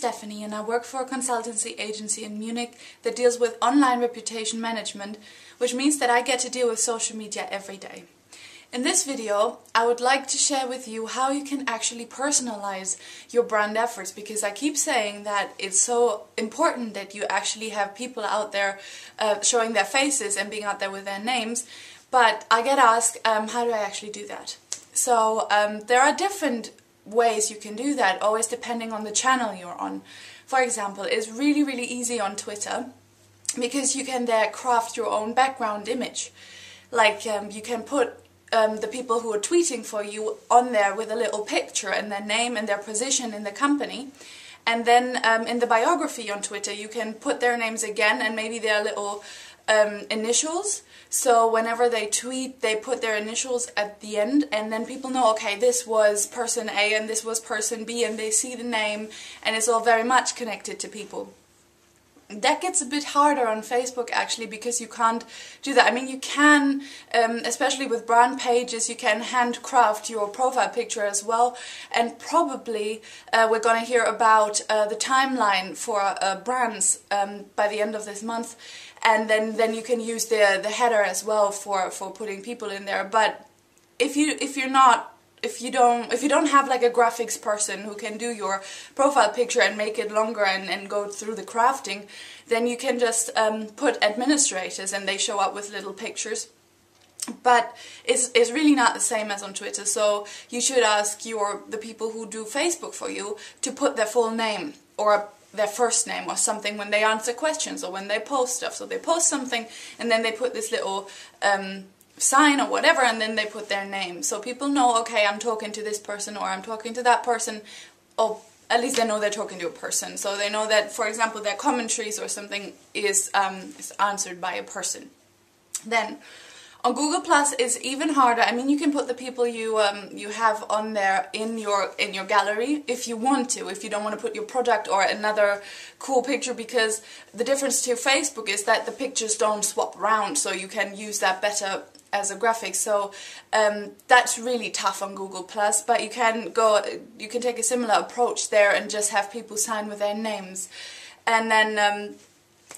Stephanie and I work for a consultancy agency in Munich that deals with online reputation management, which means that I get to deal with social media every day. In this video, I would like to share with you how you can actually personalize your brand efforts, because I keep saying that it's so important that you actually have people out there showing their faces and being out there with their names, but I get asked, how do I actually do that? So there are different ways you can do that, always depending on the channel you're on. For example, it's really easy on Twitter, because you can there craft your own background image. Like you can put the people who are tweeting for you on there with a little picture and their name and their position in the company, and then in the biography on Twitter you can put their names again and maybe their little initials, so whenever they tweet they put their initials at the end, and then people know, okay, this was person A and this was person B, and they see the name and it's all very much connected to people. That gets a bit harder on Facebook actually, because you can't do that. I mean, you can, especially with brand pages, you can handcraft your profile picture as well, and probably we're going to hear about the timeline for brands by the end of this month, and then you can use the header as well for putting people in there. But if you don't have like a graphics person who can do your profile picture and make it longer and go through the crafting, then you can just put administrators and they show up with little pictures. But it's really not the same as on Twitter, so you should ask the people who do Facebook for you to put their full name or their first name or something when they answer questions or when they post stuff. So they post something and then they put this little sign or whatever, and then they put their name, so people know, okay, I'm talking to this person or I'm talking to that person, or at least they know they're talking to a person, so they know that, for example, their commentaries or something is answered by a person. Then on Google Plus is even harder. I mean, you can put the people you have on there in your gallery if you want to, if you don't want to put your product or another cool picture, because the difference to Facebook is that the pictures don't swap around, so you can use that better as a graphic. So that's really tough on Google Plus, but you can take a similar approach there and just have people sign with their names. And then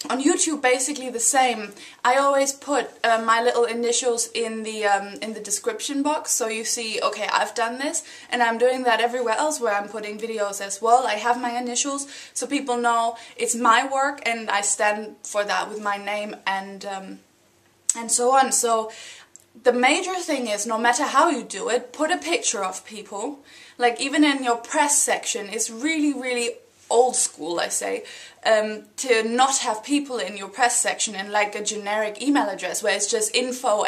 on YouTube, basically the same. I always put my little initials in the description box, so you see, okay, I've done this, and I'm doing that everywhere else where I'm putting videos as well. I have my initials, so people know it's my work, and I stand for that with my name and so on. So the major thing is, no matter how you do it, put a picture of people. Like even in your press section, it's really old school, I say, to not have people in your press section in like a generic email address where it's just info@.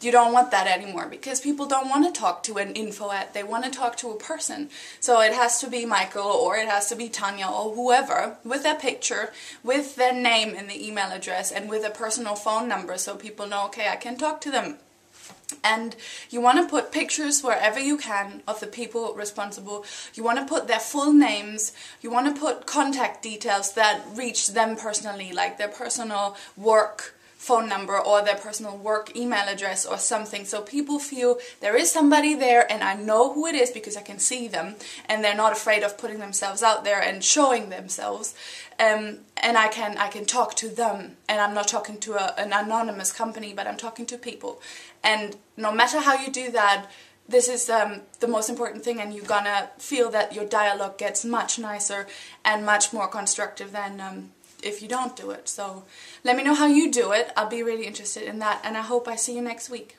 You don't want that anymore, because people don't want to talk to an info@, they want to talk to a person. So it has to be Michael, or it has to be Tanya, or whoever, with their picture, with their name in the email address, and with a personal phone number, so people know, okay, I can talk to them. And you want to put pictures wherever you can of the people responsible. You want to put their full names. You want to put contact details that reach them personally, like their personal work phone number or their personal work email address or something, so people feel there is somebody there and I know who it is because I can see them, and they're not afraid of putting themselves out there and showing themselves, and I can talk to them, and I'm not talking to an anonymous company, but I'm talking to people. And no matter how you do that, this is the most important thing, and you're gonna feel that your dialogue gets much nicer and much more constructive than if you don't do it. So let me know how you do it. I'll be really interested in that, and I hope I see you next week.